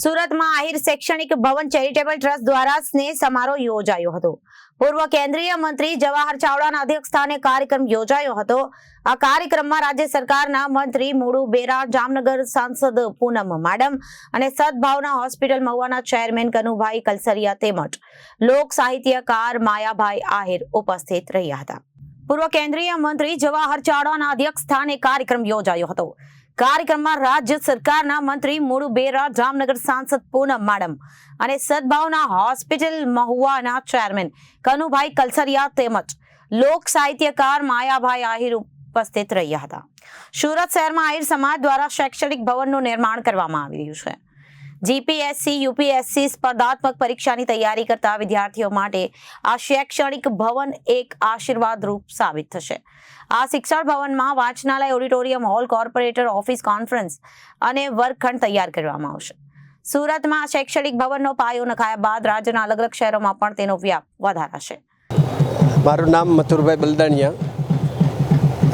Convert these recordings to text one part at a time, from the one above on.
સુરતમાં આહિર શૈક્ષણિક ભવન charitable trust દ્વારા સ્નેહ સમારોહ યોજાયો હતો। પૂર્વ કેન્દ્રીય મંત્રી જવાહર ચાવડાના અધ્યક્ષસ્થાને કાર્યક્રમ યોજાયો હતો। આ કાર્યક્રમમાં રાજ્ય સરકારના મંત્રી મુળુ બેરા, જામનગર સાંસદ પૂનમ માડમ અને સદભાવના હોસ્પિટલ મહુવાના ચેરમેન કનુભાઈ કલસરિયા તેમજ લોક સાહિત્યકાર માયાભાઈ આહિર ઉપસ્થિત રહ્યા હતા। પૂર્વ કેન્દ્રીય મંત્રી જવાહર ચાવડાના અધ્યક્ષસ્થાને કાર્યક્રમ યોજાયો હતો। કાર્યક્રમમાં રાજ્ય સરકારના મંત્રી મુળુ બેરા, જામનગર સાંસદ પૂનમ માડમ અને સદભાવના હોસ્પિટલ મહુવાના ચેરમેન કનુભાઈ કલસરિયા તેમજ લોક સાહિત્યકાર માયાભાઈ આહિર ઉપસ્થિત રહ્યા હતા। સુરત શહેરમાં આહિર સમાજ દ્વારા શૈક્ષણિક ભવનનું નિર્માણ કરવામાં આવી રહ્યું છે। જીપીએસસી, યુપીએસસી સ્પર્ધાત્મક પરીક્ષાની તૈયારી કરતા વિદ્યાર્થીઓ માટે આ શૈક્ષણિક ભવન એક આશીર્વાદ રૂપ સાબિત થશે। આ શિક્ષણ ભવનમાં વાંચનાલય, auditorium hall, corporator office, conference અને વર્ગખંડ તૈયાર કરવામાં આવશે। સુરતમાં શૈક્ષણિક ભવનનો પાયો નખાયા બાદ રાજ્યના અલગ અલગ શહેરોમાં પણ તેનો વ્યાપ વધારાશે। મારું નામ મથુરભાઈ બલદાણિયા,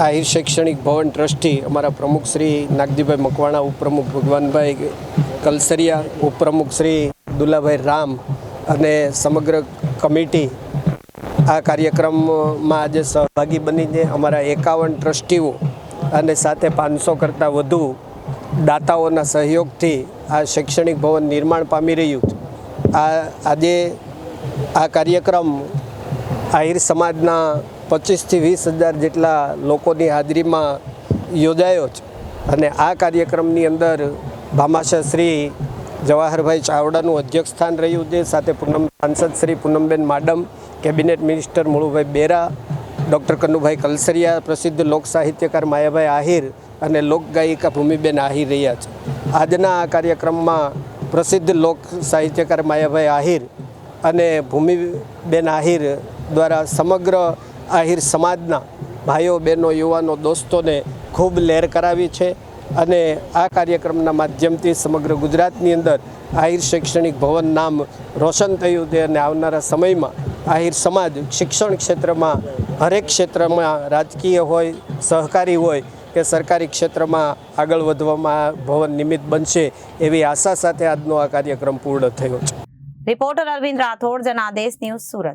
આહિર શૈક્ષણિક ભવન ટ્રસ્ટી અમારા પ્રમુખ શ્રી નાગજીભાઈ મકવાણા, ઉપપ્રમુખ ભગવાનભાઈ કલસરિયા, ઉપપ્રમુખ શ્રી દુલાભાઈ રામ અને સમગ્ર કમિટી આ કાર્યક્રમમાં આજે સહભાગી બનીને અમારા 51 ટ્રસ્ટીઓ અને સાથે 500 કરતાં વધુ દાતાઓના સહયોગથી આ શૈક્ષણિક ભવન નિર્માણ પામી રહ્યું છે। આજે આ કાર્યક્રમ આહિર સમાજના 25 થી 20 હજાર જેટલા લોકોની હાજરીમાં યોજાયો છે અને આ કાર્યક્રમની અંદર ભામાશા શ્રી જવાહરભાઈ ચાવડાનું અધ્યક્ષસ્થાન રહ્યું છે। સાથે સાંસદ શ્રી પૂનમબેન માડમ, કેબિનેટ મિનિસ્ટર મુળુભાઈ બેરા, ડૉક્ટર કનુભાઈ કલસરિયા, પ્રસિદ્ધ લોક સાહિત્યકાર માયાભાઈ આહિર અને લોકગાયિકા ભૂમિબેન આહિર રહ્યા છે। આજના આ કાર્યક્રમમાં પ્રસિદ્ધ લોક સાહિત્યકાર માયાભાઈ આહિર અને ભૂમિબેન આહિર દ્વારા સમગ્ર આહિર સમાજના ભાઈઓ, બહેનો, યુવાનો, દોસ્તોને ખૂબ લહેર કરાવી છે અને આ કાર્યક્રમના માધ્યમથી સમગ્ર ગુજરાતની અંદર આહિર શૈક્ષણિક ભવન નામ રોશન થયું છે અને આવનારા સમયમાં આહિર સમાજ શિક્ષણ ક્ષેત્રમાં, હરેક ક્ષેત્રમાં, રાજકીય હોય, સહકારી હોય કે સરકારી ક્ષેત્રમાં આગળ વધવામાં ભવન નિમિત્ત બનશે એવી આશા સાથે આજનો આ કાર્યક્રમ પૂર્ણ થયો છે। Reporter Arvind Rathod, Janadesh news, Surat.